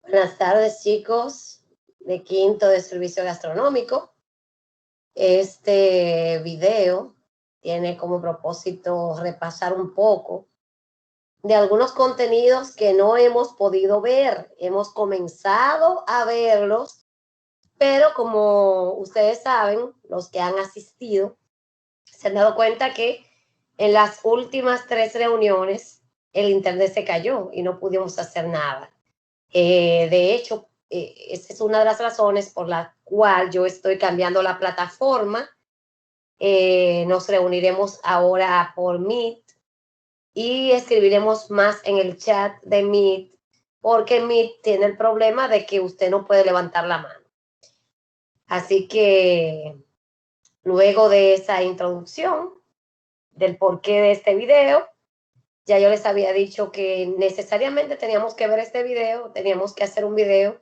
Buenas tardes, chicos de quinto de servicio gastronómico. Este video tiene como propósito repasar un poco de algunos contenidos que no hemos podido ver. Hemos comenzado a verlos, pero como ustedes saben, los que han asistido, se han dado cuenta que en las últimas 3 reuniones el internet se cayó y no pudimos hacer nada. De hecho, esa es una de las razones por la cual yo estoy cambiando la plataforma. Nos reuniremos ahora por Meet y escribiremos más en el chat de Meet, porque Meet tiene el problema de que usted no puede levantar la mano. Así que luego de esa introducción del porqué de este video, ya yo les había dicho que necesariamente teníamos que ver este video, teníamos que hacer un video,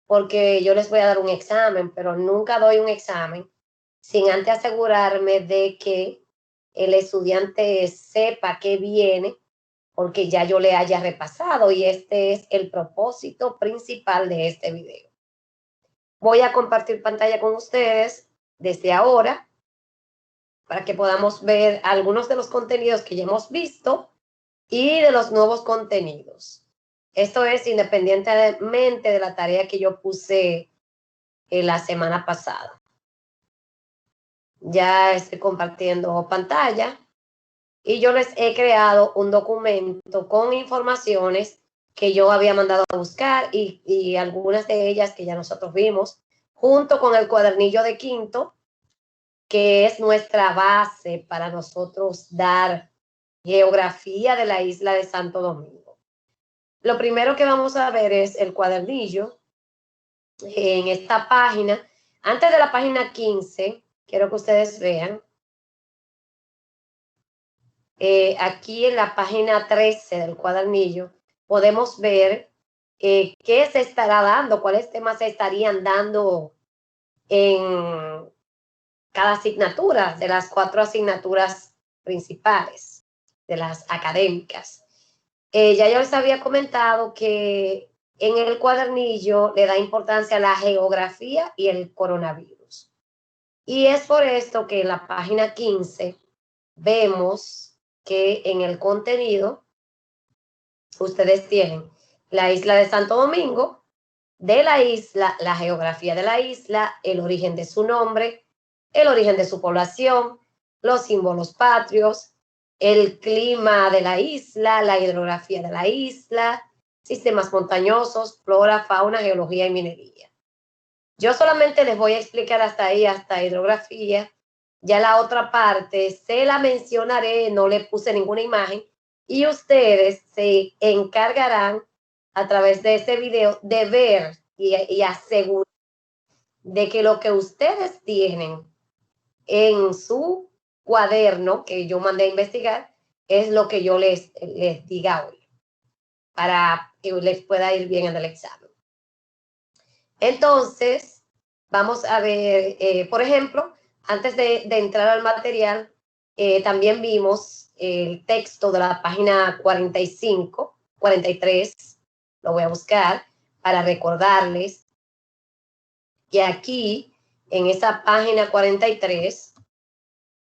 porque yo les voy a dar un examen, pero nunca doy un examen sin antes asegurarme de que el estudiante sepa qué viene, porque ya yo le haya repasado, y este es el propósito principal de este video. Voy a compartir pantalla con ustedes desde ahora para que podamos ver algunos de los contenidos que ya hemos visto y de los nuevos contenidos. Esto es independientemente de la tarea que yo puse la semana pasada. Ya estoy compartiendo pantalla y yo les he creado un documento con informaciones que yo había mandado a buscar y algunas de ellas que ya nosotros vimos, junto con el cuadernillo de quinto, que es nuestra base para nosotros dar geografía de la isla de Santo Domingo. Lo primero que vamos a ver es el cuadernillo en esta página. Antes de la página 15, quiero que ustedes vean, aquí en la página 13 del cuadernillo, podemos ver qué se estará dando, cuáles temas se estarían dando en cada asignatura, de las 4 asignaturas principales, de las académicas. Ya yo les había comentado que en el cuadernillo le da importancia a la geografía y el coronavirus. Y es por esto que en la página 15 vemos que en el contenido ustedes tienen la isla de Santo Domingo, de la isla, la geografía de la isla, el origen de su nombre, el origen de su población, los símbolos patrios, el clima de la isla, la hidrografía de la isla, sistemas montañosos, flora, fauna, geología y minería. Yo solamente les voy a explicar hasta ahí, hasta hidrografía. Ya la otra parte se la mencionaré, no le puse ninguna imagen, y ustedes se encargarán a través de este video de ver y asegurar de que lo que ustedes tienen en su cuaderno que yo mandé a investigar es lo que yo les diga hoy, para que les pueda ir bien en el examen. Entonces, vamos a ver, por ejemplo, antes de entrar al material, también vimos el texto de la página 45, 43, lo voy a buscar para recordarles que aquí, en esa página 43,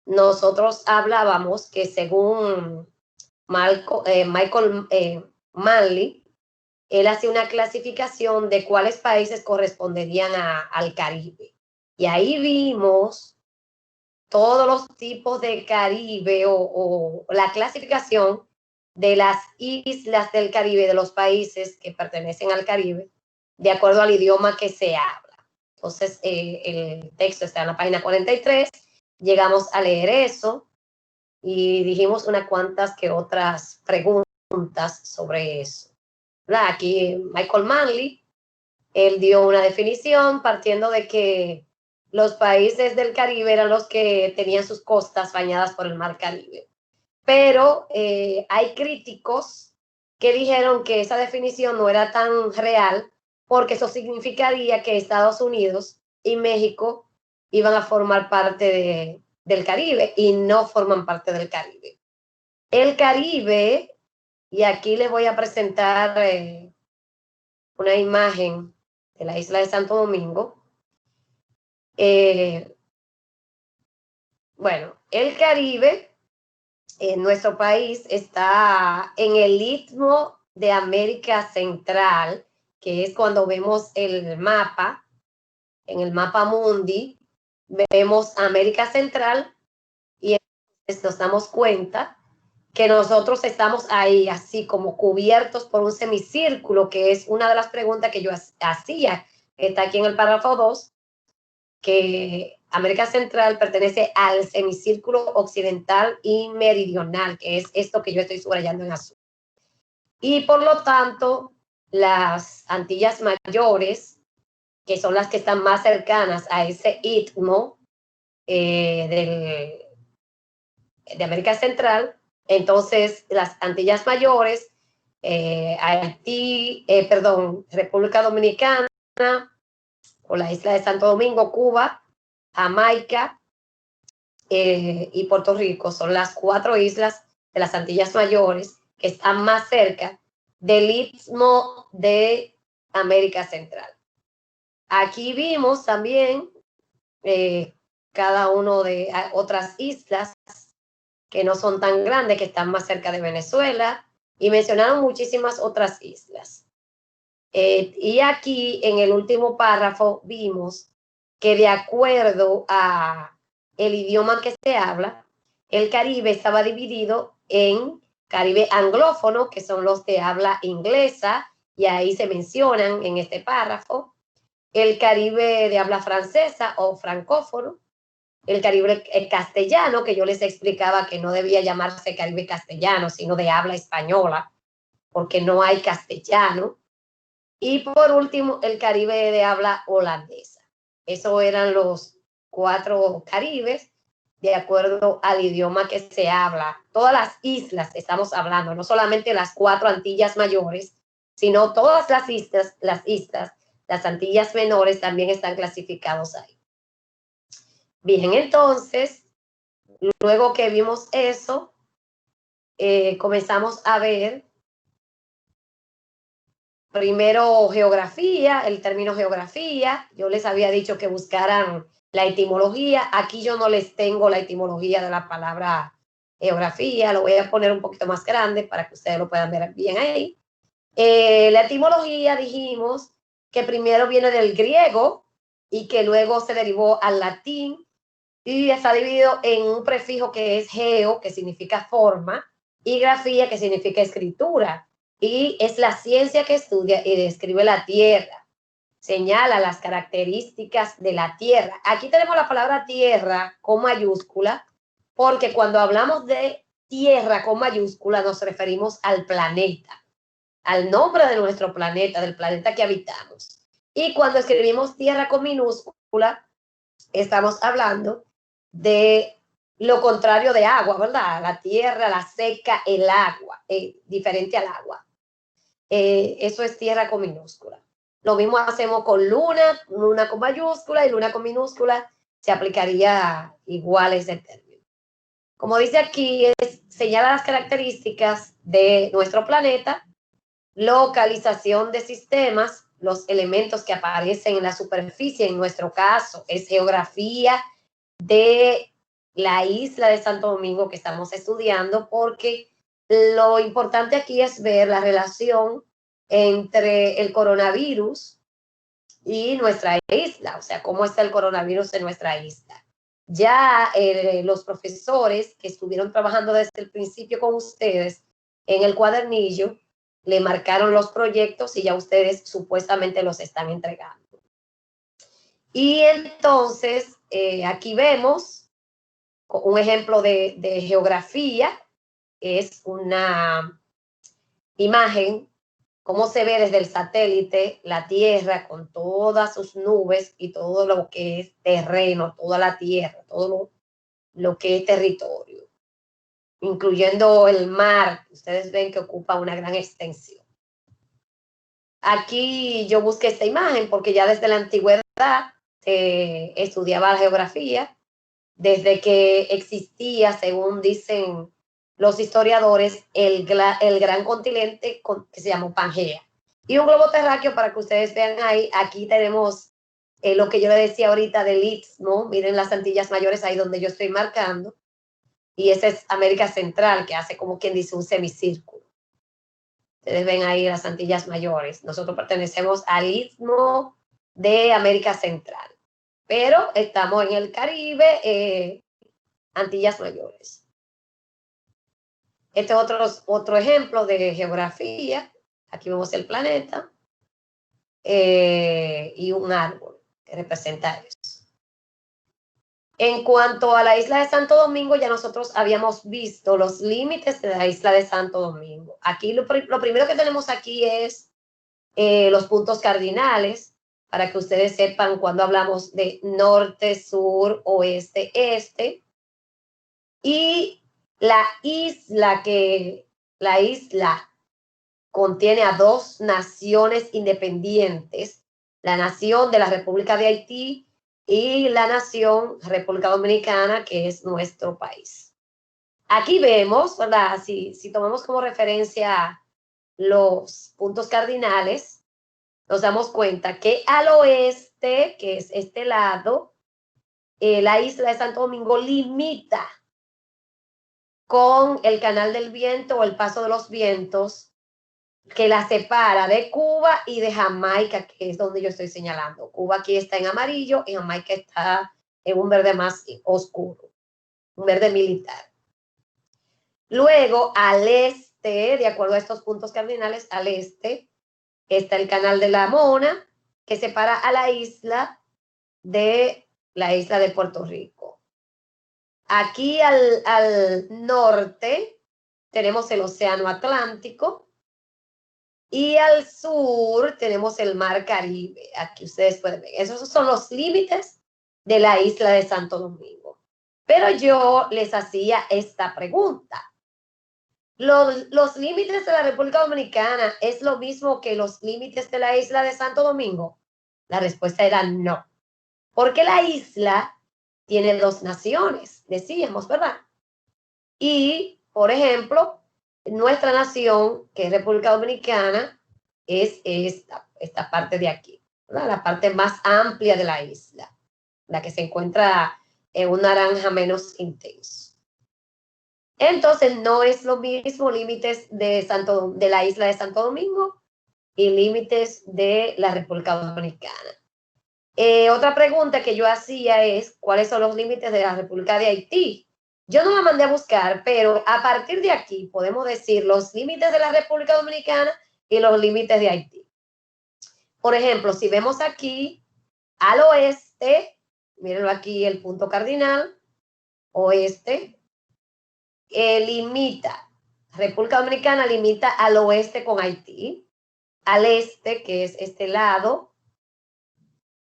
nosotros hablábamos que según Michael Manley, él hacía una clasificación de cuáles países corresponderían al Caribe. Y ahí vimos todos los tipos de Caribe o la clasificación de las islas del Caribe, de los países que pertenecen al Caribe, de acuerdo al idioma que se habla. Entonces, el texto está en la página 43, llegamos a leer eso y dijimos unas cuantas que otras preguntas sobre eso. Aquí Michael Manley, él dio una definición partiendo de que los países del Caribe eran los que tenían sus costas bañadas por el mar Caribe. Pero hay críticos que dijeron que esa definición no era tan real, porque eso significaría que Estados Unidos y México iban a formar parte del Caribe, y no forman parte del Caribe. El Caribe, y aquí les voy a presentar una imagen de la isla de Santo Domingo. Bueno, el Caribe, en nuestro país, está en el istmo de América Central, que es cuando vemos el mapa, en el mapa mundi, vemos América Central y nos damos cuenta que nosotros estamos ahí así como cubiertos por un semicírculo, que es una de las preguntas que yo hacía, que está aquí en el párrafo 2, que América Central pertenece al semicírculo occidental y meridional, que es esto que yo estoy subrayando en azul. Y por lo tanto, las Antillas Mayores, que son las que están más cercanas a ese istmo de América Central, entonces las Antillas Mayores, Haití, República Dominicana, o la isla de Santo Domingo, Cuba, Jamaica y Puerto Rico son las 4 islas de las Antillas Mayores que están más cerca del istmo de América Central. Aquí vimos también cada uno de otras islas que no son tan grandes, que están más cerca de Venezuela, y mencionaron muchísimas otras islas. Y aquí en el último párrafo vimos que de acuerdo a el idioma que se habla, el Caribe estaba dividido en Caribe anglófono, que son los de habla inglesa, y ahí se mencionan en este párrafo, el Caribe de habla francesa o francófono, el Caribe castellano, que yo les explicaba que no debía llamarse Caribe castellano, sino de habla española, porque no hay castellano. Y por último, el Caribe de habla holandesa. Esos eran los 4 Caribes, de acuerdo al idioma que se habla. Todas las islas estamos hablando, no solamente las 4 Antillas Mayores, sino todas las islas, las Antillas Menores también están clasificados ahí. Bien, entonces, luego que vimos eso, comenzamos a ver primero geografía, el término geografía. Yo les había dicho que buscaran la etimología. Aquí yo no les tengo la etimología de la palabra geografía. Lo voy a poner un poquito más grande para que ustedes lo puedan ver bien ahí. La etimología dijimos que primero viene del griego y que luego se derivó al latín y está dividido en un prefijo que es geo, que significa forma, y grafía, que significa escritura. Y es la ciencia que estudia y describe la tierra, señala las características de la tierra. Aquí tenemos la palabra tierra con mayúscula, porque cuando hablamos de tierra con mayúscula nos referimos al planeta, al nombre de nuestro planeta, del planeta que habitamos. Y cuando escribimos tierra con minúscula, estamos hablando de lo contrario de agua, ¿verdad? La tierra, la seca, el agua, diferente al agua. Eso es tierra con minúscula. Lo mismo hacemos con luna, luna con mayúscula y luna con minúscula, se aplicaría igual ese término. Como dice aquí, señala las características de nuestro planeta, localización de sistemas, los elementos que aparecen en la superficie, en nuestro caso es geografía de la isla de Santo Domingo que estamos estudiando, porque lo importante aquí es ver la relación entre el coronavirus y nuestra isla, o sea, cómo está el coronavirus en nuestra isla. Ya los profesores que estuvieron trabajando desde el principio con ustedes en el cuadernillo, le marcaron los proyectos y ya ustedes supuestamente los están entregando. Y entonces, aquí vemos un ejemplo de geografía, es una imagen, cómo se ve desde el satélite la Tierra con todas sus nubes y todo lo que es terreno, toda la Tierra, todo lo que es territorio, incluyendo el mar, ustedes ven que ocupa una gran extensión. Aquí yo busqué esta imagen porque ya desde la antigüedad estudiaba la geografía, desde que existía, según dicen los historiadores, el gran continente que se llamó Pangea. Y un globo terráqueo para que ustedes vean ahí. Aquí tenemos lo que yo le decía ahorita del Istmo. Miren las Antillas Mayores ahí donde yo estoy marcando. Y esa es América Central, que hace como quien dice un semicírculo. Ustedes ven ahí las Antillas Mayores. Nosotros pertenecemos al Istmo de América Central, pero estamos en el Caribe, Antillas Mayores. Este es otro ejemplo de geografía. Aquí vemos el planeta y un árbol que representa eso. En cuanto a la isla de Santo Domingo, ya nosotros habíamos visto los límites de la isla de Santo Domingo. Aquí lo primero que tenemos aquí es los puntos cardinales, para que ustedes sepan cuando hablamos de norte, sur, oeste, este. Y la isla contiene a dos naciones independientes, la nación de la República de Haití y la nación República Dominicana, que es nuestro país. Aquí vemos, ¿verdad? Si tomamos como referencia los puntos cardinales, nos damos cuenta que al oeste, que es este lado, la isla de Santo Domingo limita con el Canal del Viento o el Paso de los Vientos, que la separa de Cuba y de Jamaica, que es donde yo estoy señalando. Cuba aquí está en amarillo y Jamaica está en un verde más oscuro, un verde militar. Luego, al este, de acuerdo a estos puntos cardinales, al este está el Canal de la Mona, que separa a la isla de Puerto Rico. Aquí al norte tenemos el Océano Atlántico y al sur tenemos el Mar Caribe. Aquí ustedes pueden ver. Esos son los límites de la isla de Santo Domingo. Pero yo les hacía esta pregunta. ¿Los límites de la República Dominicana es lo mismo que los límites de la isla de Santo Domingo? La respuesta era no. Porque la isla tiene dos naciones, decíamos, ¿verdad? Y, por ejemplo, nuestra nación, que es República Dominicana, es esta parte de aquí, ¿verdad? La parte más amplia de la isla, la que se encuentra en un naranja menos intenso. Entonces, no es lo mismo límites de la isla de Santo Domingo y límites de la República Dominicana. Otra pregunta que yo hacía es, ¿cuáles son los límites de la República de Haití? Yo no la mandé a buscar, pero a partir de aquí podemos decir los límites de la República Dominicana y los límites de Haití. Por ejemplo, si vemos aquí al oeste, mírenlo aquí el punto cardinal, oeste, República Dominicana limita al oeste con Haití, al este, que es este lado,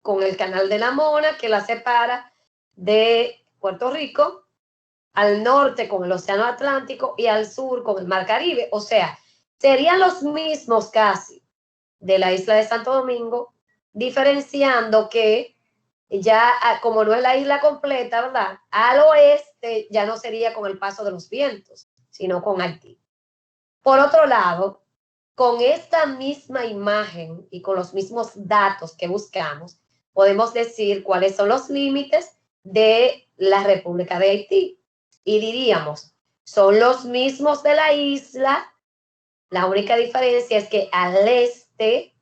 con el Canal de la Mona, que la separa de Puerto Rico, al norte con el Océano Atlántico y al sur con el Mar Caribe. O sea, serían los mismos casi de la isla de Santo Domingo, diferenciando que ya, como no es la isla completa, ¿verdad? Al oeste ya no sería con el paso de los vientos, sino con Haití. Por otro lado, con esta misma imagen y con los mismos datos que buscamos, podemos decir cuáles son los límites de la República de Haití. Y diríamos, son los mismos de la isla, la única diferencia es que al este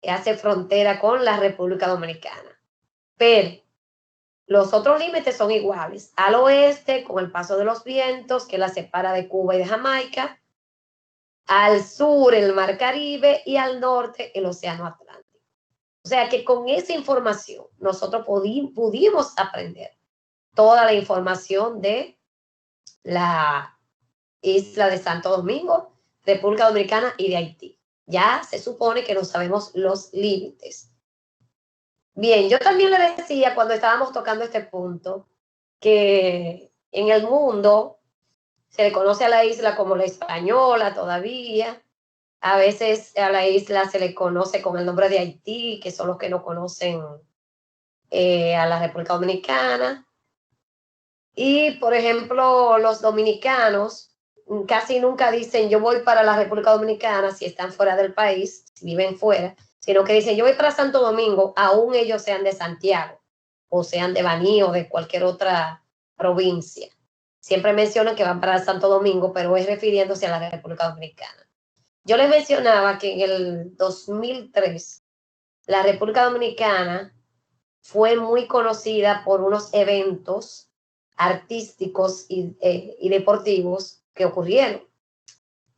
hace frontera con la República Dominicana. Pero los otros límites son iguales. Al oeste, con el paso de los vientos, que la separa de Cuba y de Jamaica. Al sur, el Mar Caribe, y al norte, el Océano Atlántico. O sea que con esa información nosotros pudimos aprender toda la información de la isla de Santo Domingo, República Dominicana y de Haití. Ya se supone que no sabemos los límites. Bien, yo también le decía cuando estábamos tocando este punto que en el mundo se le conoce a la isla como la Española todavía. A veces a la isla se le conoce con el nombre de Haití, que son los que no conocen a la República Dominicana. Y, por ejemplo, los dominicanos, casi nunca dicen yo voy para la República Dominicana si están fuera del país, si viven fuera, sino que dicen yo voy para Santo Domingo, aún ellos sean de Santiago o sean de Baní o de cualquier otra provincia. Siempre mencionan que van para Santo Domingo, pero es refiriéndose a la República Dominicana. Yo les mencionaba que en el 2003 la República Dominicana fue muy conocida por unos eventos artísticos y deportivos que ocurrieron.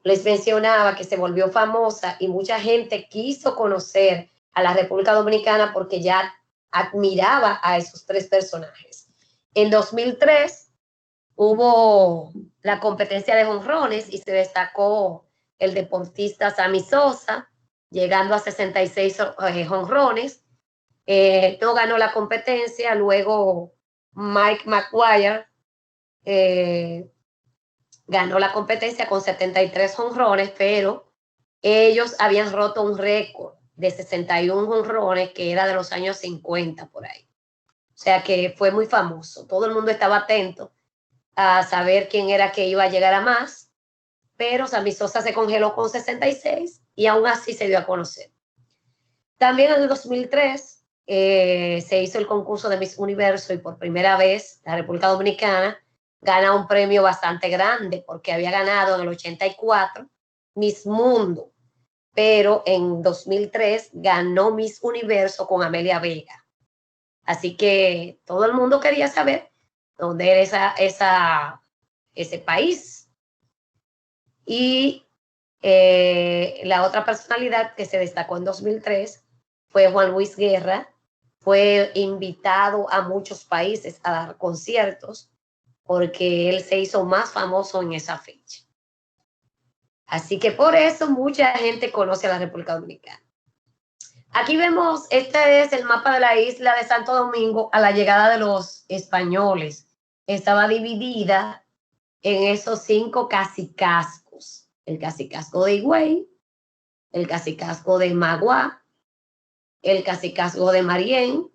Les mencionaba que se volvió famosa y mucha gente quiso conocer a la República Dominicana porque ya admiraba a esos tres personajes. En 2003 hubo la competencia de jonrones y se destacó el deportista Sammy Sosa, llegando a 66 jonrones. No ganó la competencia, luego Mike Maguire ganó la competencia con 73 jonrones, pero ellos habían roto un récord de 61 jonrones que era de los años 50 por ahí. O sea que fue muy famoso. Todo el mundo estaba atento a saber quién era que iba a llegar a más, pero Sammy Sosa se congeló con 66 y aún así se dio a conocer. También en el 2003 se hizo el concurso de Miss Universo y por primera vez la República Dominicana gana un premio bastante grande porque había ganado en el 84 Miss Mundo, pero en 2003 ganó Miss Universo con Amelia Vega. Así que todo el mundo quería saber dónde era ese país. Y la otra personalidad que se destacó en 2003 fue Juan Luis Guerra. Fue invitado a muchos países a dar conciertos porque él se hizo más famoso en esa fecha. Así que por eso mucha gente conoce a la República Dominicana. Aquí vemos, este es el mapa de la isla de Santo Domingo a la llegada de los españoles. Estaba dividida en esos 5 cacicazgos. El cacicazgo de Higüey, el cacicazgo de Magua, el cacicazgo de Marién,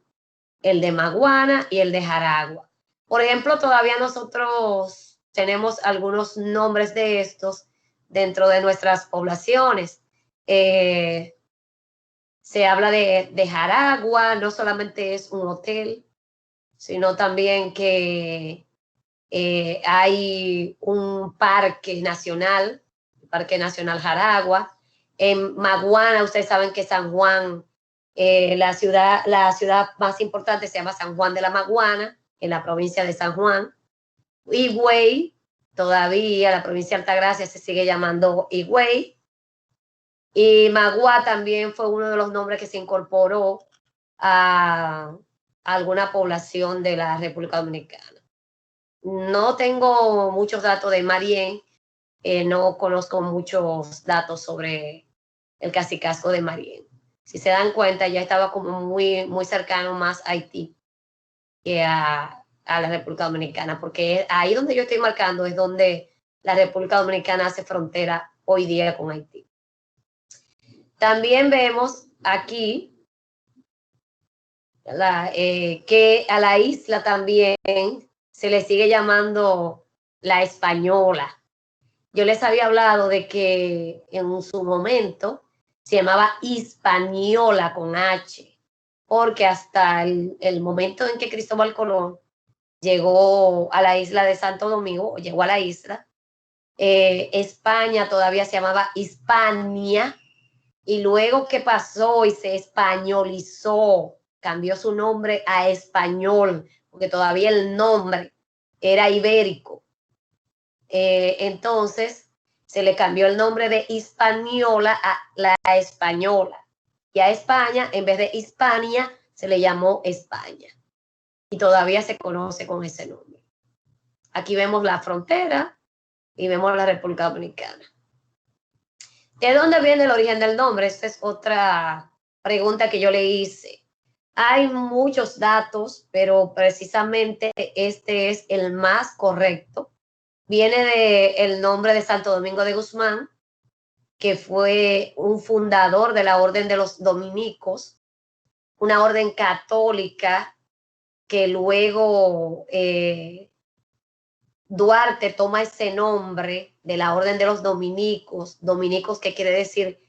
el de Maguana y el de Jaragua. Por ejemplo, todavía nosotros tenemos algunos nombres de estos dentro de nuestras poblaciones. Se habla de Jaragua, no solamente es un hotel, sino también que hay un parque nacional, el Parque Nacional Jaragua. En Maguana, ustedes saben que San Juan, la ciudad más importante se llama San Juan de la Maguana, en la provincia de San Juan. Higüey, todavía la provincia de Altagracia se sigue llamando Higüey. Y Magua también fue uno de los nombres que se incorporó a alguna población de la República Dominicana. No tengo muchos datos de Marién, no conozco muchos datos sobre el cacicazgo de Marién. Si se dan cuenta, ya estaba como muy cercano más a Haití que a la República Dominicana, porque ahí donde yo estoy marcando es donde la República Dominicana hace frontera hoy día con Haití. También vemos aquí que a la isla también se le sigue llamando la Española. Yo les había hablado de que en su momento se llamaba Hispaniola con H, porque hasta el momento en que Cristóbal Colón llegó a la isla de Santo Domingo, o llegó a la isla, España todavía se llamaba Hispania, y luego que pasó y se españolizó, cambió su nombre a español, porque todavía el nombre era ibérico. Entonces se le cambió el nombre de Hispaniola a la Española. Y a España, en vez de Hispania, se le llamó España. Y todavía se conoce con ese nombre. Aquí vemos la frontera y vemos la República Dominicana. ¿De dónde viene el origen del nombre? Esta es otra pregunta que yo le hice. Hay muchos datos, pero precisamente este es el más correcto. Viene del nombre de Santo Domingo de Guzmán, que fue un fundador de la Orden de los Dominicos, una orden católica que luego Duarte toma ese nombre de la Orden de los Dominicos, dominicos que quiere decir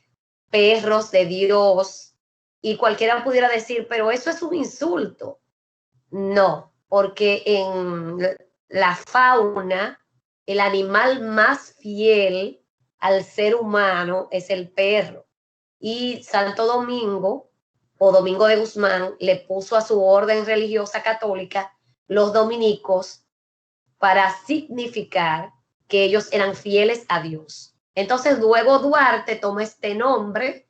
perros de Dios, y cualquiera pudiera decir, pero eso es un insulto. No, porque en la fauna, el animal más fiel al ser humano es el perro. Y Santo Domingo, o Domingo de Guzmán, le puso a su orden religiosa católica los dominicos para significar que ellos eran fieles a Dios. Entonces luego Duarte toma este nombre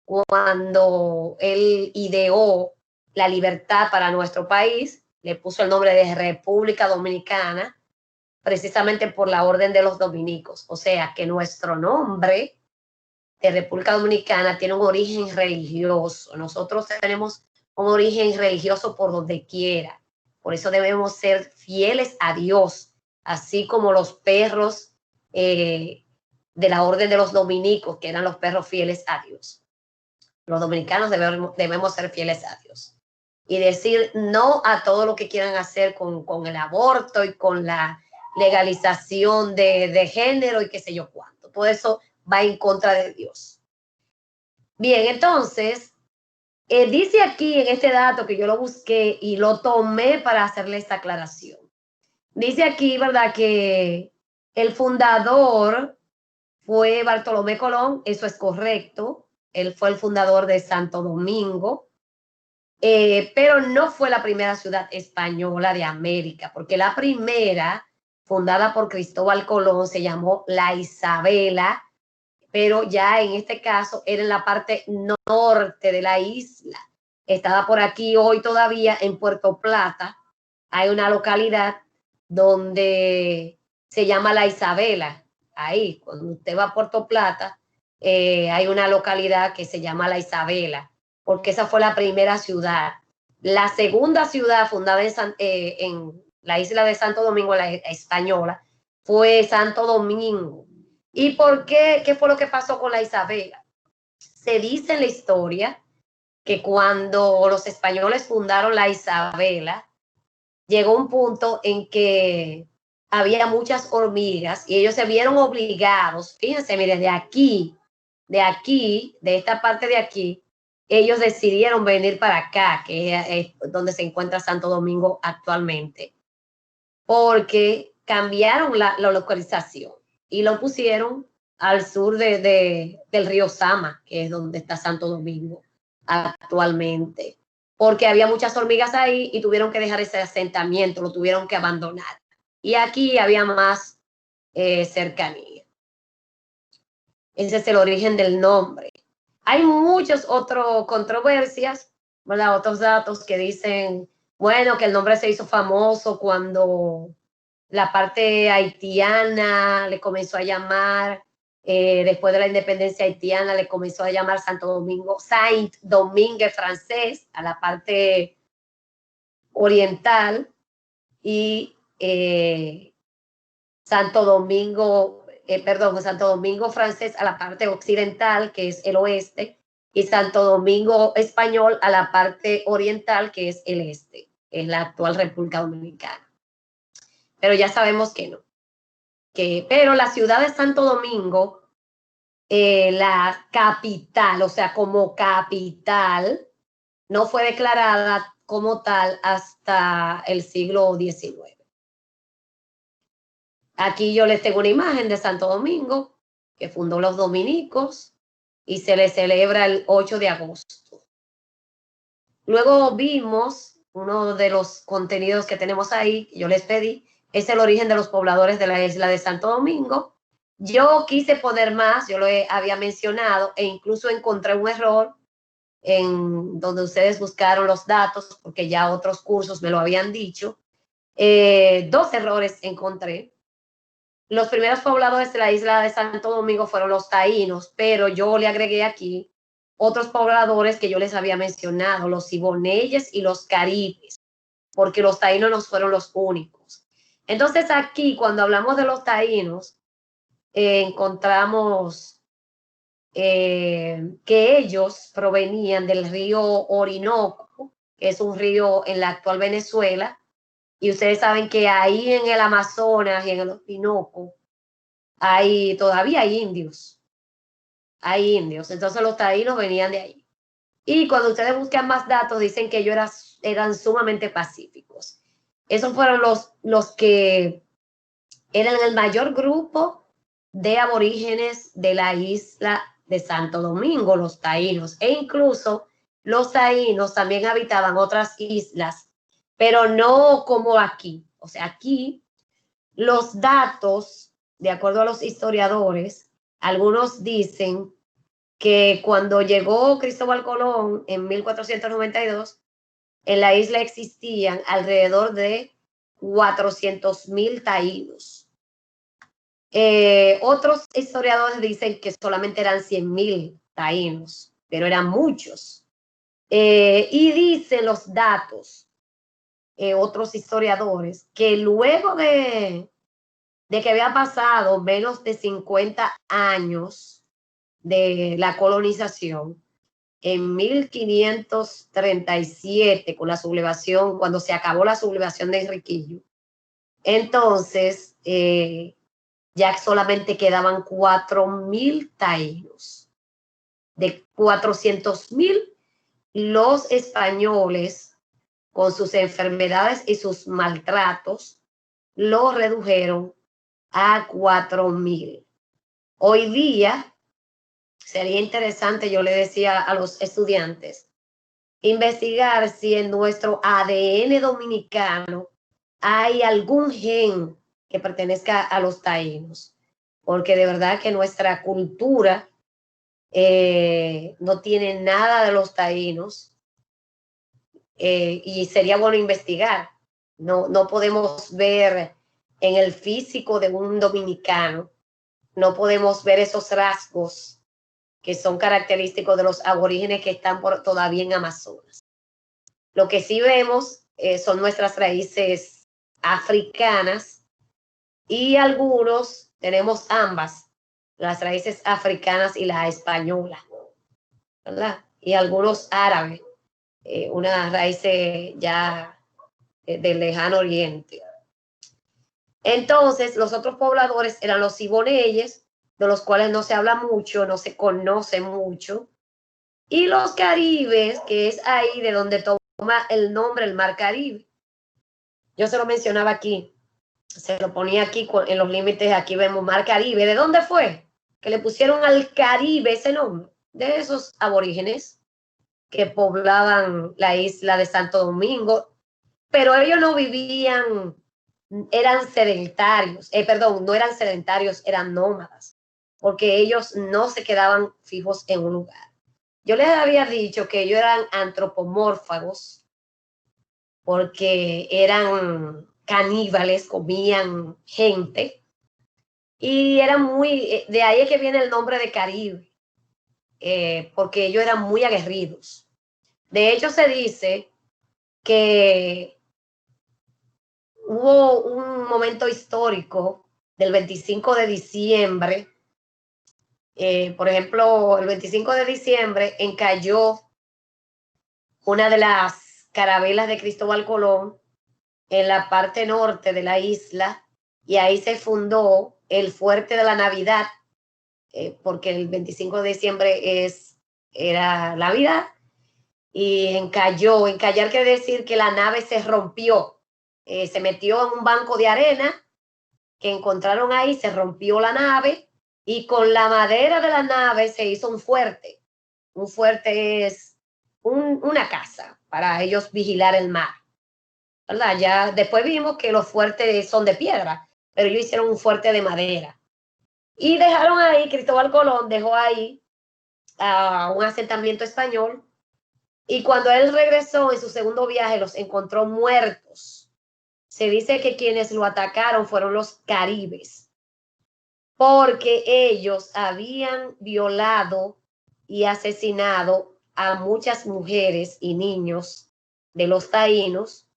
cuando él ideó la libertad para nuestro país, le puso el nombre de República Dominicana, precisamente por la orden de los dominicos. O sea que nuestro nombre de República Dominicana tiene un origen religioso. Nosotros tenemos un origen religioso por donde quiera. Por eso debemos ser fieles a Dios, así como los perros de la orden de los dominicos, que eran los perros fieles a Dios. Los dominicanos debemos ser fieles a Dios y decir no a todo lo que quieran hacer con el aborto y con la legalización de género y qué sé yo cuánto. Todo eso va en contra de Dios. Bien, entonces, dice aquí en este dato que yo lo busqué y lo tomé para hacerle esta aclaración. Dice aquí, ¿verdad?, que el fundador fue Bartolomé Colón, eso es correcto, él fue el fundador de Santo Domingo, pero no fue la primera ciudad española de América, porque la primera, fundada por Cristóbal Colón, se llamó La Isabela, pero ya en este caso era en la parte norte de la isla. Estaba por aquí hoy todavía en Puerto Plata, hay una localidad donde se llama La Isabela. Ahí, cuando usted va a Puerto Plata, hay una localidad que se llama La Isabela, porque esa fue la primera ciudad. La segunda ciudad fundada en la isla de Santo Domingo, la española, fue Santo Domingo. ¿Y por qué? ¿Qué fue lo que pasó con la Isabela? Se dice en la historia que cuando los españoles fundaron la Isabela, llegó un punto en que había muchas hormigas y ellos se vieron obligados, fíjense, mire, de esta parte de aquí, ellos decidieron venir para acá, que es donde se encuentra Santo Domingo actualmente, porque cambiaron la localización y lo pusieron al sur del río Sama, que es donde está Santo Domingo actualmente, porque había muchas hormigas ahí y tuvieron que dejar ese asentamiento, lo tuvieron que abandonar. Y aquí había más cercanía. Ese es el origen del nombre. Hay muchas otras controversias, ¿verdad? Otros datos que dicen, bueno, que el nombre se hizo famoso cuando la parte haitiana le comenzó a llamar, después de la independencia haitiana, le comenzó a llamar Santo Domingo, Saint-Domingue francés, a la parte oriental, y Santo Domingo, Santo Domingo francés a la parte occidental, que es el oeste, y Santo Domingo español a la parte oriental, que es el este, es la actual República Dominicana. Pero ya sabemos que no. Pero la ciudad de Santo Domingo, la capital, o sea, como capital, no fue declarada como tal hasta el siglo XIX. Aquí yo les tengo una imagen de Santo Domingo, que fundó los dominicos, y se le celebra el 8 de agosto. Luego vimos uno de los contenidos que tenemos ahí, que yo les pedí, es el origen de los pobladores de la isla de Santo Domingo. Yo quise poner más, yo lo había mencionado, e incluso encontré un error en donde ustedes buscaron los datos, porque ya otros cursos me lo habían dicho. Dos errores encontré. Los primeros pobladores de la isla de Santo Domingo fueron los taínos, pero yo le agregué aquí otros pobladores que yo les había mencionado, los siboneyes y los caribes, porque los taínos no fueron los únicos. Entonces aquí, cuando hablamos de los taínos, encontramos que ellos provenían del río Orinoco, que es un río en la actual Venezuela, Y ustedes saben que ahí en el Amazonas y en el Orinoco todavía hay indios. Hay indios. Entonces los taínos venían de ahí. Y cuando ustedes buscan más datos, dicen que ellos eran sumamente pacíficos. Esos fueron los que eran el mayor grupo de aborígenes de la isla de Santo Domingo, los taínos. E incluso los taínos también habitaban otras islas, pero no como aquí. O sea, aquí los datos, de acuerdo a los historiadores, algunos dicen que cuando llegó Cristóbal Colón en 1492, en la isla existían alrededor de 400,000 taínos. Otros historiadores dicen que solamente eran 100,000 taínos, pero eran muchos. Y dicen los datos, otros historiadores, que luego de que había pasado menos de 50 años de la colonización, en 1537, con la sublevación, cuando se acabó la sublevación de Enriquillo, entonces ya solamente quedaban 4,000 taínos. De 400,000, los españoles, con sus enfermedades y sus maltratos, lo redujeron a 4,000. Hoy día sería interesante, yo le decía a los estudiantes, investigar si en nuestro ADN dominicano hay algún gen que pertenezca a los taínos, porque de verdad que nuestra cultura no tiene nada de los taínos, y sería bueno investigar. No podemos ver en el físico de un dominicano, no podemos ver esos rasgos que son característicos de los aborígenes que están todavía en Amazonas. Lo que sí vemos son nuestras raíces africanas, y algunos tenemos ambas, las raíces africanas y la española, ¿verdad? Y algunos árabes, unas raíces ya del lejano oriente. Entonces, los otros pobladores eran los siboneyes, de los cuales no se habla mucho, no se conoce mucho, y los caribes, que es ahí de donde toma el nombre el Mar Caribe. Yo se lo mencionaba aquí, se lo ponía aquí en los límites, aquí vemos Mar Caribe. ¿De dónde fue? Que le pusieron al Caribe ese nombre, de esos aborígenes que poblaban la isla de Santo Domingo, pero ellos no vivían, eran sedentarios, perdón, no eran sedentarios, eran nómadas, porque ellos no se quedaban fijos en un lugar. Yo les había dicho que ellos eran antropomórfagos, porque eran caníbales, comían gente, y eran muy, de ahí es que viene el nombre de Caribe, porque ellos eran muy aguerridos. De hecho, se dice que hubo un momento histórico del 25 de diciembre, por ejemplo, el 25 de diciembre encalló una de las carabelas de Cristóbal Colón en la parte norte de la isla, y ahí se fundó el Fuerte de la Navidad, porque el 25 de diciembre era Navidad, y encallar quiere decir que la nave se rompió, se metió en un banco de arena que encontraron ahí, se rompió la nave, y con la madera de la nave se hizo un fuerte. Un fuerte es una casa para ellos vigilar el mar, ¿verdad? Ya después vimos que los fuertes son de piedra, pero ellos hicieron un fuerte de madera. Y dejaron ahí, Cristóbal Colón dejó ahí un asentamiento español, y cuando él regresó en su segundo viaje los encontró muertos. Se dice que quienes lo atacaron fueron los caribes, porque ellos habían violado y asesinado a muchas mujeres y niños de los taínos,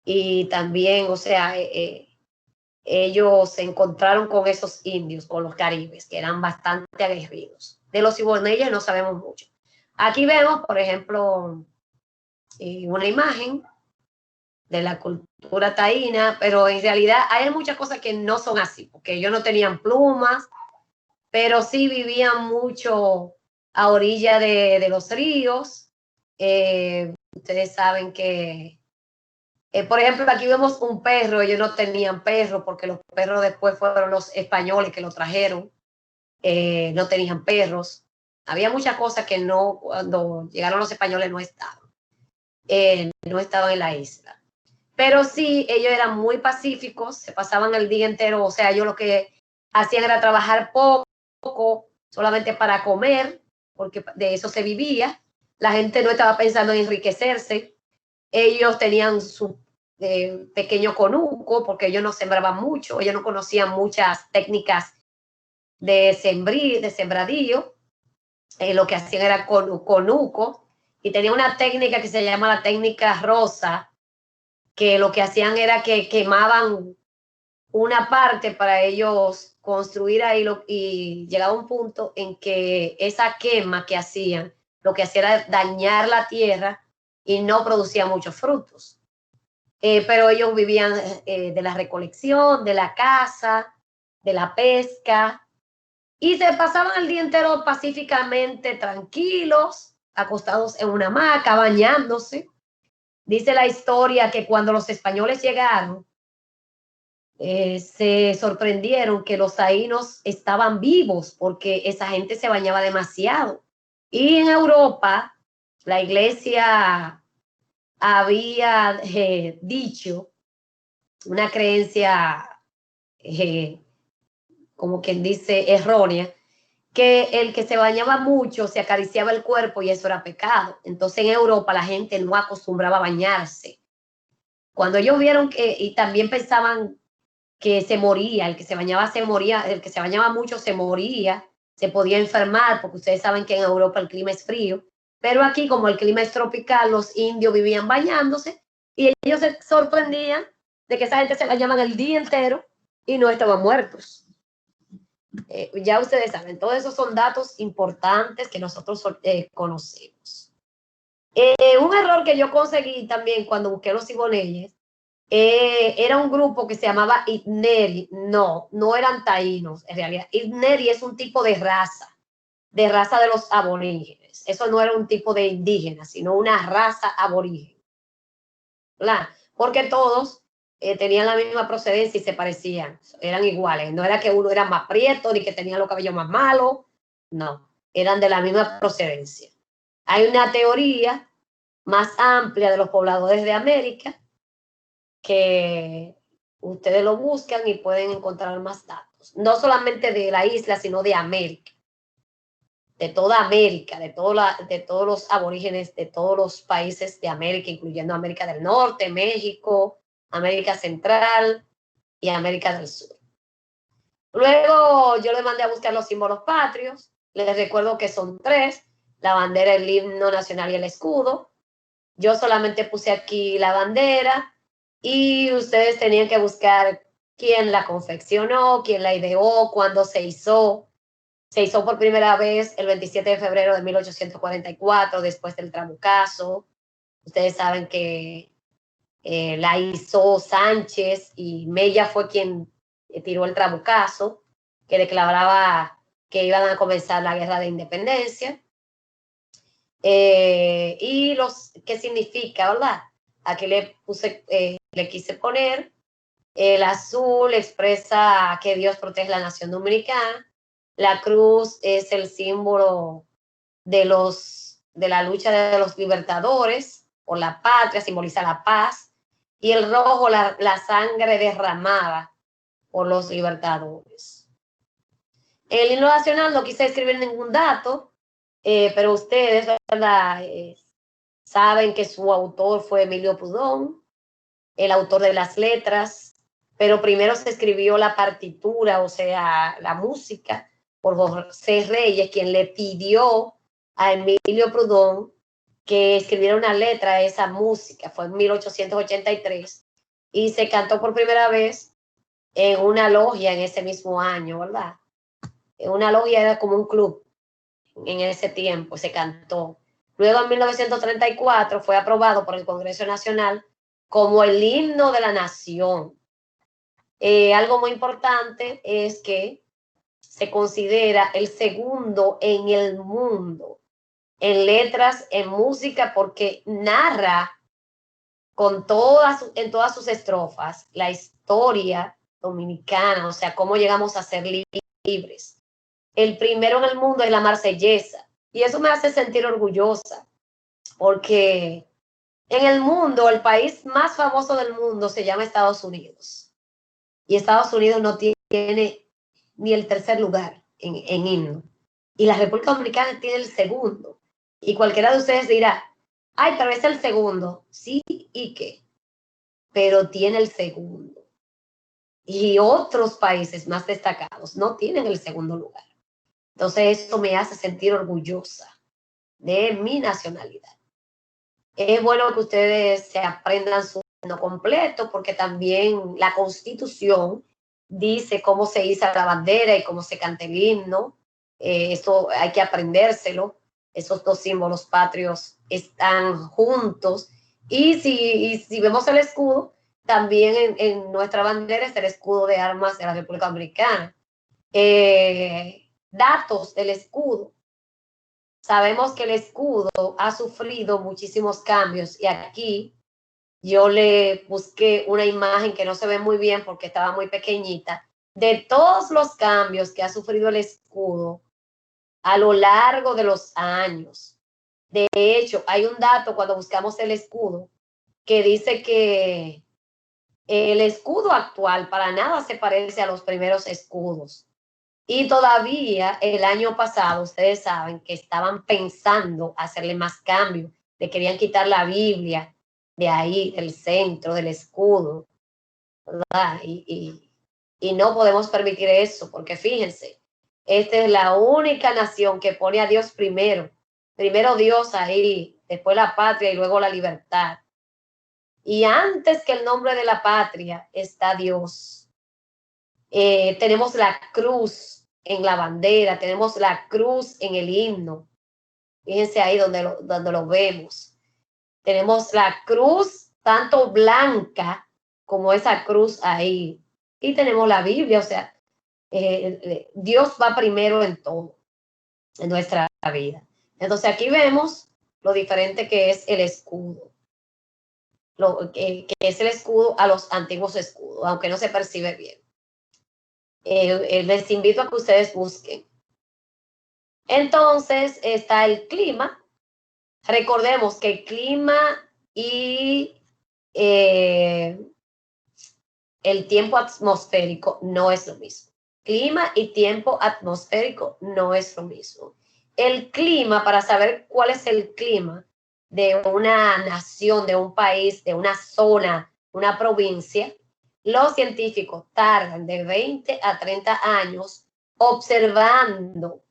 y también, o sea, ellos se encontraron con esos indios, con los caribes, que eran bastante aguerridos. De los siboneyes no sabemos mucho. Aquí vemos, por ejemplo, una imagen de la cultura taína, pero en realidad hay muchas cosas que no son así, porque ellos no tenían plumas, pero sí vivían mucho a orilla de los ríos. Ustedes saben que, por ejemplo, aquí vemos un perro, ellos no tenían perro, porque los perros después fueron los españoles que lo trajeron, no tenían perros. Había muchas cosas que no, cuando llegaron los españoles no estaban en la isla. Pero sí, ellos eran muy pacíficos, se pasaban el día entero, o sea, ellos lo que hacían era trabajar poco, solamente para comer, porque de eso se vivía. La gente no estaba pensando en enriquecerse. Ellos tenían su pequeño conuco, porque ellos no sembraban mucho, ellos no conocían muchas técnicas de sembradío. Lo que hacían era conuco, y tenía una técnica que se llama la técnica rosa, que lo que hacían era que quemaban una parte para ellos construir ahí, y llegaba un punto en que esa quema que hacían, lo que hacía era dañar la tierra y no producía muchos frutos. Pero ellos vivían de la recolección, de la caza, de la pesca, y se pasaban el día entero pacíficamente tranquilos, acostados en una hamaca, bañándose. Dice la historia que cuando los españoles llegaron, se sorprendieron que los taínos estaban vivos, porque esa gente se bañaba demasiado. Y en Europa, la iglesia había dicho una creencia, como quien dice, errónea, que el que se bañaba mucho se acariciaba el cuerpo y eso era pecado. Entonces en Europa la gente no acostumbraba a bañarse. Cuando ellos vieron que, y también pensaban que se moría, el que se bañaba se moría, el que se bañaba mucho se moría, se podía enfermar, porque ustedes saben que en Europa el clima es frío, pero aquí como el clima es tropical, los indios vivían bañándose, y ellos se sorprendían de que esa gente se bañaban el día entero y no estaban muertos. Ya ustedes saben, todos esos son datos importantes que nosotros conocemos. Un error que yo conseguí también cuando busqué los Siboneyes, era un grupo que se llamaba Itneri. No, no eran taínos, en realidad. Itneri es un tipo de raza de los aborígenes. Eso no era un tipo de indígena, sino una raza aborigen, ¿verdad? Porque todos tenían la misma procedencia y se parecían, eran iguales. No era que uno era más prieto ni que tenía los cabellos más malos, no, eran de la misma procedencia. Hay una teoría más amplia de los pobladores de América, que ustedes lo buscan y pueden encontrar más datos. No solamente de la isla, sino de América. De toda América, de todos los aborígenes, de todos los países de América, incluyendo América del Norte, México, América Central y América del Sur. Luego yo les mandé a buscar los símbolos patrios. Les recuerdo que son 3: la bandera, el himno nacional y el escudo. Yo solamente puse aquí la bandera, y ustedes tenían que buscar quién la confeccionó, quién la ideó, cuándo se hizo. Se hizo por primera vez el 27 de febrero de 1844, después del Trabucazo. Ustedes saben que la hizo Sánchez, y Mella fue quien tiró el Trabucazo, que declaraba que iban a comenzar la guerra de independencia. Y ¿qué significa, verdad? Aquí le quise poner, el azul expresa que Dios protege la nación dominicana. La cruz es el símbolo de la lucha de los libertadores por la patria, simboliza la paz. Y el rojo, la sangre derramada por los libertadores. El himno nacional no quise escribir ningún dato, pero ustedes, ¿verdad? Saben que su autor fue Emilio Proudhon, el autor de las letras, pero primero se escribió la partitura, o sea, la música, por José Reyes, quien le pidió a Emilio Proudhon que escribiera una letra a esa música. Fue en 1883, y se cantó por primera vez en una logia en ese mismo año, ¿verdad? Una logia era como un club en ese tiempo, se cantó. Luego en 1934 fue aprobado por el Congreso Nacional como el himno de la nación. Algo muy importante es que se considera el segundo en el mundo en letras, en música, porque narra en todas sus estrofas la historia dominicana, o sea, cómo llegamos a ser libres. El primero en el mundo es la Marsellesa, y eso me hace sentir orgullosa, porque en el mundo, el país más famoso del mundo se llama Estados Unidos, y Estados Unidos no tiene ni el tercer lugar en himno, y la República Dominicana tiene el segundo, y cualquiera de ustedes dirá, ay, pero es el segundo, sí, ¿y qué? Pero tiene el segundo. Y otros países más destacados no tienen el segundo lugar. Entonces eso me hace sentir orgullosa de mi nacionalidad. Es bueno que ustedes se aprendan su himno completo porque también la Constitución dice cómo se iza la bandera y cómo se canta el himno. Esto hay que aprendérselo. Esos dos símbolos patrios están juntos. Y si vemos el escudo, también en nuestra bandera está el escudo de armas de la República Dominicana. Datos del escudo. Sabemos que el escudo ha sufrido muchísimos cambios y aquí yo le busqué una imagen que no se ve muy bien porque estaba muy pequeñita, de todos los cambios que ha sufrido el escudo a lo largo de los años. De hecho, hay un dato cuando buscamos el escudo que dice que el escudo actual para nada se parece a los primeros escudos. Y todavía el año pasado, ustedes saben que estaban pensando hacerle más cambios, le querían quitar la Biblia de ahí, del centro, del escudo, ¿verdad? Y no podemos permitir eso, porque fíjense, esta es la única nación que pone a Dios primero. Primero Dios ahí, después la patria y luego la libertad. Y antes que el nombre de la patria está Dios. Tenemos la cruz en la bandera, tenemos la cruz en el himno. Fíjense ahí donde lo vemos. Tenemos la cruz tanto blanca como esa cruz ahí. Y tenemos la Biblia, o sea, Dios va primero en todo, en nuestra vida. Entonces aquí vemos lo diferente que es el escudo. Que es el escudo a los antiguos escudos, aunque no se percibe bien. Les invito a que ustedes busquen. Entonces está el clima. Recordemos que el clima y el tiempo atmosférico no es lo mismo. Clima y tiempo atmosférico no es lo mismo. El clima, para saber cuál es el clima de una nación, de un país, de una zona, una provincia, los científicos tardan de 20 a 30 años observando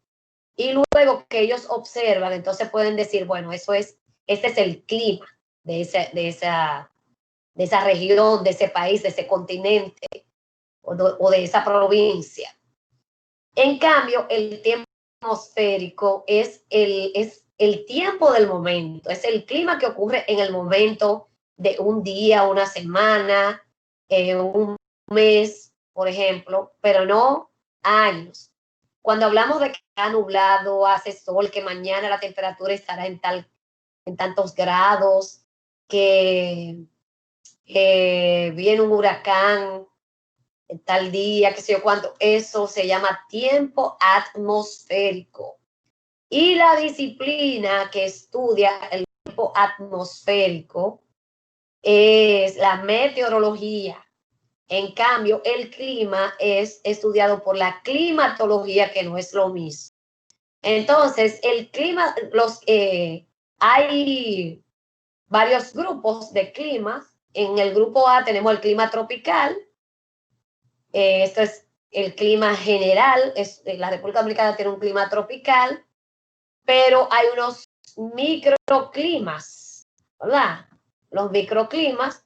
y luego que ellos observan, entonces pueden decir, bueno, este es el clima de esa región, de ese país, de ese continente o de esa provincia. En cambio, el tiempo atmosférico es el tiempo del momento, es el clima que ocurre en el momento de un día, una semana, un mes, por ejemplo, pero no años. Cuando hablamos de que está nublado, hace sol, que mañana la temperatura estará en tantos grados, que viene un huracán en tal día, qué sé yo cuánto, eso se llama tiempo atmosférico. Y la disciplina que estudia el tiempo atmosférico es la meteorología. En cambio, el clima es estudiado por la climatología, que no es lo mismo. Entonces, el clima, hay varios grupos de climas. En el grupo A tenemos el clima tropical. Esto es el clima general. La República Dominicana tiene un clima tropical, pero hay unos microclimas, ¿verdad? Los microclimas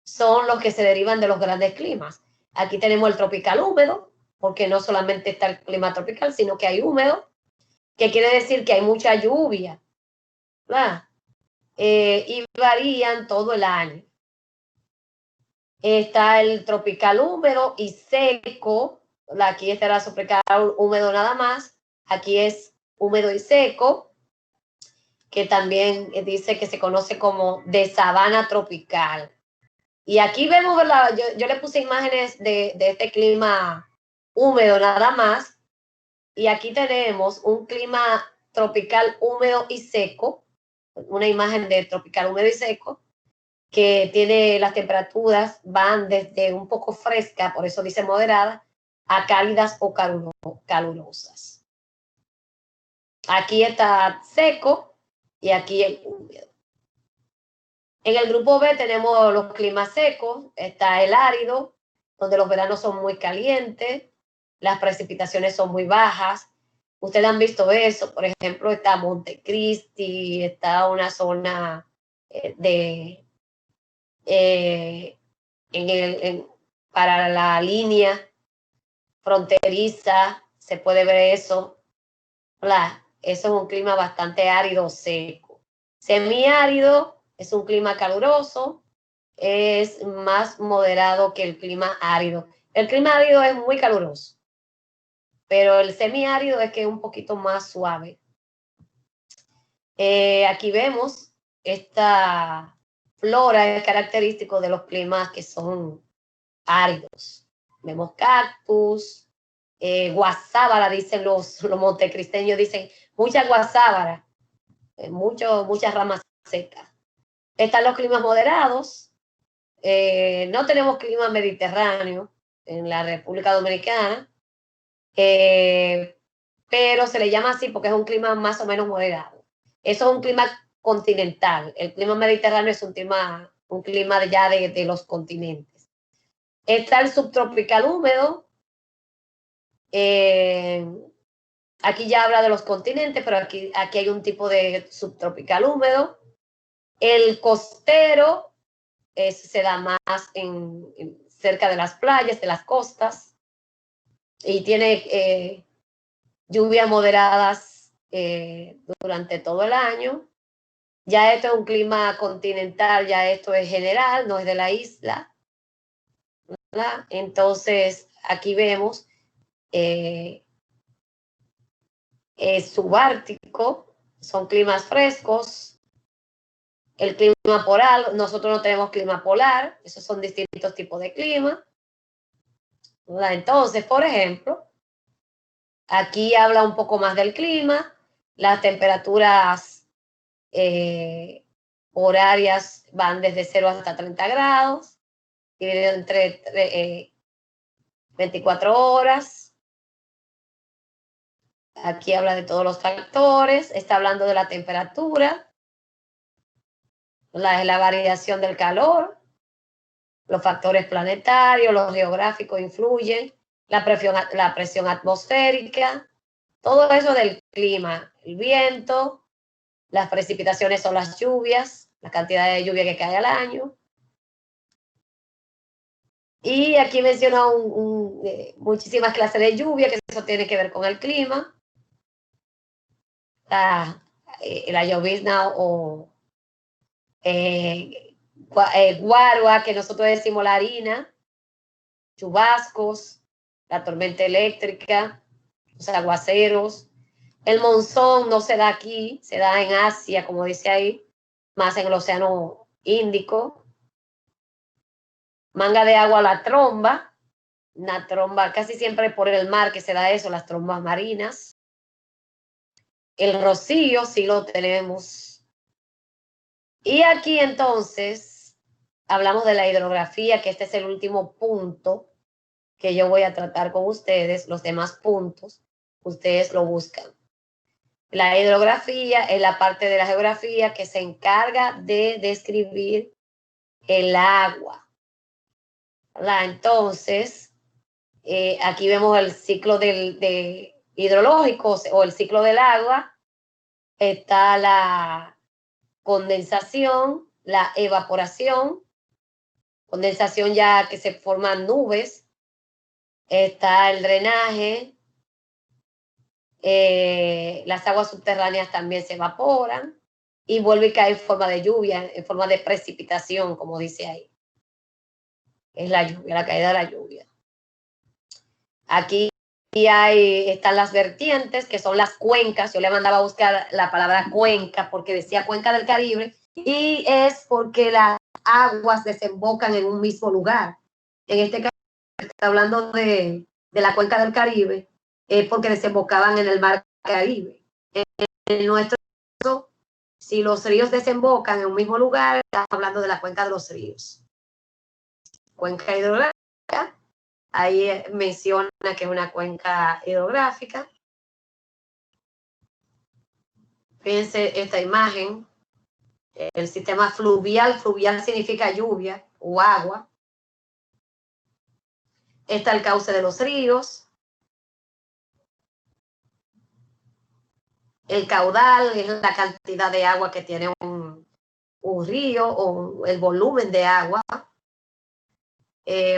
son los que se derivan de los grandes climas. Aquí tenemos el tropical húmedo, porque no solamente está el clima tropical, sino que hay húmedo, que quiere decir que hay mucha lluvia, ¿verdad? Y varían todo el año. Está el tropical húmedo y seco. Aquí está el tropical húmedo nada más. Aquí es húmedo y seco, que también dice que se conoce como de sabana tropical. Y aquí vemos, ¿verdad? Yo le puse imágenes de este clima húmedo nada más. Y aquí tenemos un clima tropical húmedo y seco, una imagen de tropical húmedo y seco, que tiene las temperaturas, van desde un poco fresca, por eso dice moderada, a cálidas o calurosas. Aquí está seco y aquí el húmedo. En el grupo B tenemos los climas secos, está el árido, donde los veranos son muy calientes, las precipitaciones son muy bajas. Ustedes han visto eso, por ejemplo, está Montecristi, está una zona de para la línea fronteriza, se puede ver eso. Eso es un clima bastante árido, seco. Semiárido es un clima caluroso, es más moderado que el clima árido. El clima árido es muy caluroso, pero el semiárido es que es un poquito más suave. Aquí vemos esta flora, es característico de los climas que son áridos. Vemos cactus, guasábara, dicen los montecristeños, dicen mucha guasábara, muchas ramas secas. Están los climas moderados, no tenemos clima mediterráneo en la República Dominicana, pero se le llama así porque es un clima más o menos moderado. Eso es un clima continental. El clima mediterráneo es un clima ya de los continentes. Está el subtropical húmedo. Aquí ya habla de los continentes, pero aquí hay un tipo de subtropical húmedo. El costero se da más cerca de las playas, de las costas, y tiene lluvias moderadas durante todo el año. Ya esto es un clima continental, ya esto es general, no es de la isla, ¿verdad? Entonces, aquí vemos subártico, son climas frescos. El clima polar, nosotros no tenemos clima polar, esos son distintos tipos de clima, ¿verdad? Entonces, por ejemplo, aquí habla un poco más del clima, las temperaturas horarias van desde 0 hasta 30 grados, dividido entre 24 horas. Aquí habla de todos los factores, está hablando de la temperatura, la variación del calor, los factores planetarios, los geográficos influyen, la presión atmosférica, todo eso del clima, el viento, las precipitaciones son las lluvias, la cantidad de lluvia que cae al año. Y aquí menciona muchísimas clases de lluvia, que eso tiene que ver con el clima. La llovizna o guarua, que nosotros decimos la harina, chubascos, la tormenta eléctrica, los aguaceros. El monzón no se da aquí, se da en Asia, como dice ahí, más en el Océano Índico. Manga de agua, la tromba casi siempre por el mar que se da eso, las trombas marinas. El rocío sí lo tenemos. Y aquí entonces hablamos de la hidrografía, que este es el último punto que yo voy a tratar con ustedes. Los demás puntos ustedes lo buscan. La hidrografía es la parte de la geografía que se encarga de describir el agua, ¿verdad? Entonces, aquí vemos el ciclo hidrológico o el ciclo del agua. Está la condensación, la evaporación, condensación ya que se forman nubes. Está el drenaje, las aguas subterráneas también se evaporan y vuelve a caer en forma de lluvia, en forma de precipitación, como dice ahí. es la lluvia, la caída de la lluvia. Aquí están las vertientes, que son las cuencas. Yo le mandaba a buscar la palabra cuenca porque decía cuenca del Caribe, y es porque las aguas desembocan en un mismo lugar. En este caso, está hablando de la cuenca del Caribe, porque desembocaban en el mar Caribe. En nuestro caso, si los ríos desembocan en un mismo lugar, estamos hablando de la cuenca de los ríos. Cuenca hidrográfica, ahí menciona que es una cuenca hidrográfica. Fíjense esta imagen, el sistema fluvial significa lluvia o agua. Está el cauce de los ríos. El caudal es la cantidad de agua que tiene un río o el volumen de agua.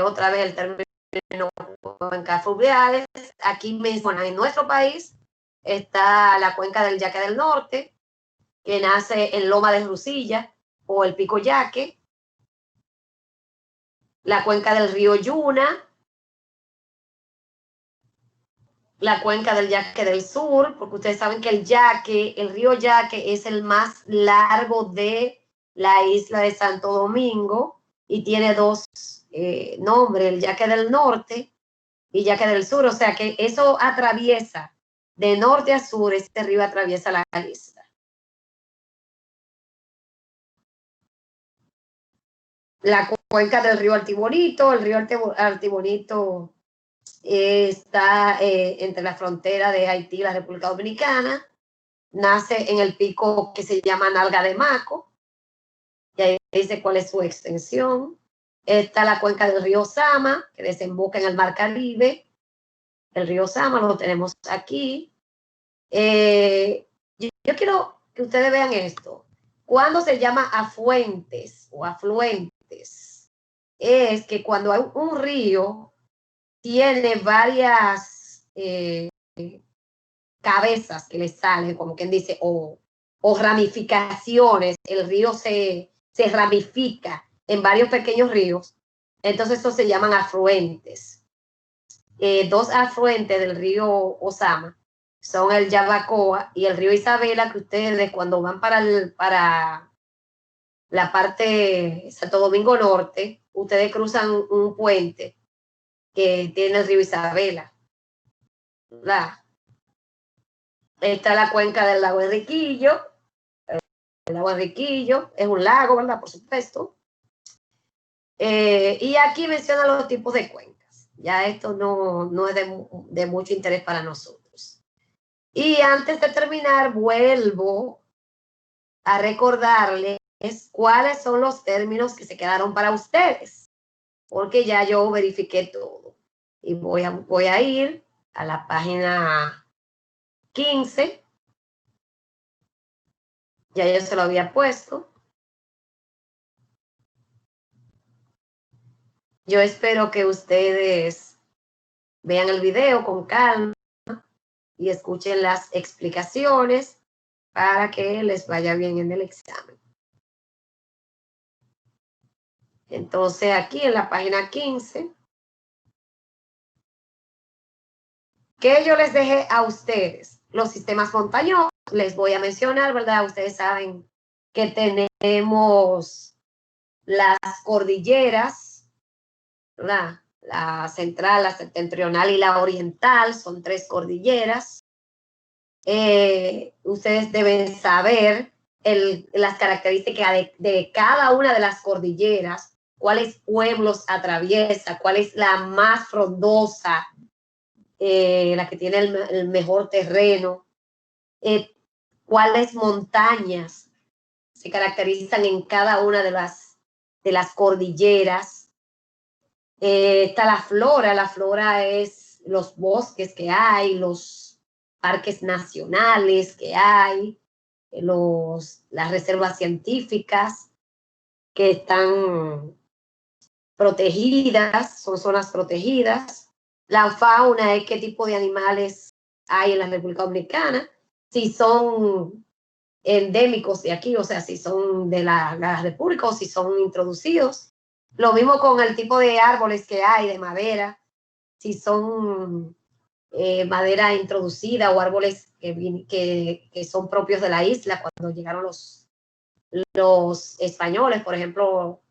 Otra vez el término cuencas fluviales. Aquí mismo en nuestro país está la cuenca del Yaque del Norte, que nace en Loma de Rusilla o el Pico Yaque. La cuenca del río Yuna. La cuenca del Yaque del Sur, porque ustedes saben que el río Yaque es el más largo de la isla de Santo Domingo y tiene dos nombres, el Yaque del Norte y Yaque del Sur, o sea que eso atraviesa de norte a sur, este río atraviesa la isla. La cuenca del río Artibonito, el río Artibonito está entre la frontera de Haití y la República Dominicana, nace en el pico que se llama Nalga de Maco, y ahí dice cuál es su extensión. Está la cuenca del río Sama, que desemboca en el Mar Caribe. El río Sama lo tenemos aquí. Yo quiero que ustedes vean esto. Cuando se llama afluentes o afluentes, es que cuando hay un río tiene varias cabezas que le salen, como quien dice, o ramificaciones, el río se ramifica en varios pequeños ríos, entonces eso se llaman afluentes. Dos afluentes del río Osama son el Yabacoa y el río Isabela, que ustedes cuando van para la parte Santo Domingo Norte, ustedes cruzan un puente que tiene el río Isabela, ¿verdad? Está la cuenca del lago Enriquillo. El lago Enriquillo es un lago, ¿verdad? Por supuesto. Y aquí menciona los tipos de cuencas. Ya esto no es de mucho interés para nosotros. Y antes de terminar, vuelvo a recordarles cuáles son los términos que se quedaron para ustedes, porque ya yo verifiqué todo. Y voy a ir a la página 15. Ya yo se lo había puesto. Yo espero que ustedes vean el video con calma y escuchen las explicaciones para que les vaya bien en el examen. Entonces aquí en la página 15, ¿qué yo les dejé a ustedes? Los sistemas montañosos, les voy a mencionar, ¿verdad? Ustedes saben que tenemos las cordilleras, ¿verdad? La central, la septentrional y la oriental, son 3 cordilleras. Ustedes deben saber las características de cada una de las cordilleras, cuáles pueblos atraviesa, cuál es la más frondosa, la que tiene el mejor terreno, cuáles montañas se caracterizan en cada una de las cordilleras. Está la flora es los bosques que hay, los parques nacionales que hay, las reservas científicas que están protegidas, son zonas protegidas. La fauna es qué tipo de animales hay en la República Dominicana, si son endémicos de aquí, o sea, si son de la República o si son introducidos. Lo mismo con el tipo de árboles que hay, de madera, si son madera introducida o árboles que son propios de la isla cuando llegaron los españoles. Por ejemplo,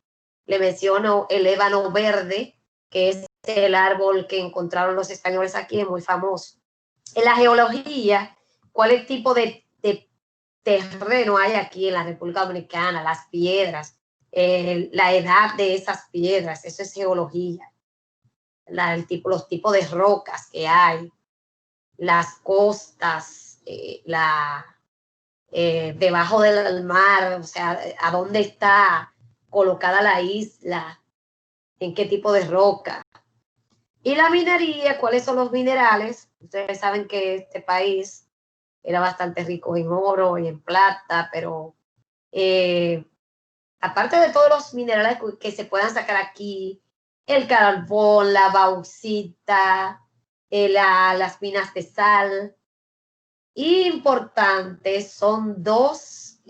le menciono el ébano verde, que es el árbol que encontraron los españoles aquí, es muy famoso. En la geología, ¿cuál tipo de terreno hay aquí en la República Dominicana? Las piedras, la edad de esas piedras, eso es geología. Los tipos de rocas que hay, las costas, debajo del mar, o sea, a dónde está colocada la isla, en qué tipo de roca. Y la minería, ¿cuáles son los minerales? Ustedes saben que este país era bastante rico en oro y en plata, pero aparte de todos los minerales que se puedan sacar aquí, el carbón, la bauxita, las minas de sal, importantes son dos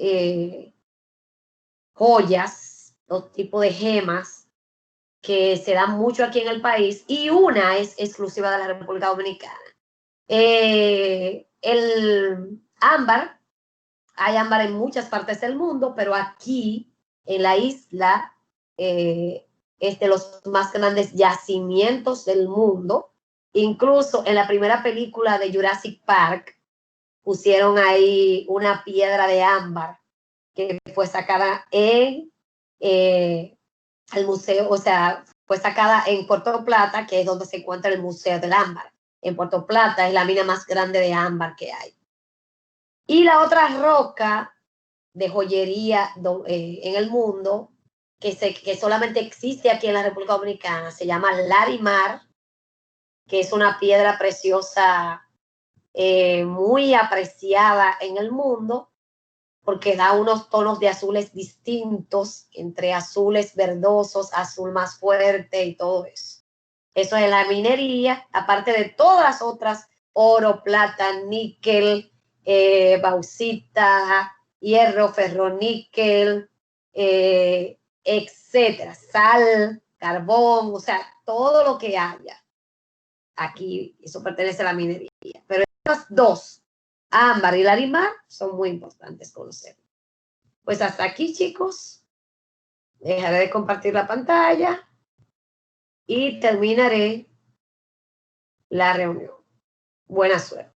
joyas, dos tipos de gemas que se dan mucho aquí en el país y una es exclusiva de la República Dominicana. El ámbar, hay ámbar en muchas partes del mundo, pero aquí en la isla es de los más grandes yacimientos del mundo. Incluso en la primera película de Jurassic Park pusieron ahí una piedra de ámbar que fue sacada en el museo, o sea, fue sacada en Puerto Plata, que es donde se encuentra el Museo del Ámbar. En Puerto Plata es la mina más grande de ámbar que hay. Y la otra roca de joyería en el mundo, que solamente existe aquí en la República Dominicana, se llama Larimar, que es una piedra preciosa muy apreciada en el mundo, porque da unos tonos de azules distintos, entre azules verdosos, azul más fuerte y todo eso. Eso es la minería, aparte de todas las otras, oro, plata, níquel, bauxita, hierro, ferroníquel, etcétera, sal, carbón, o sea, todo lo que haya aquí, eso pertenece a la minería. Pero estos dos, ámbar y larimar, son muy importantes conocer. Pues hasta aquí, chicos. Dejaré de compartir la pantalla y terminaré la reunión. Buena suerte.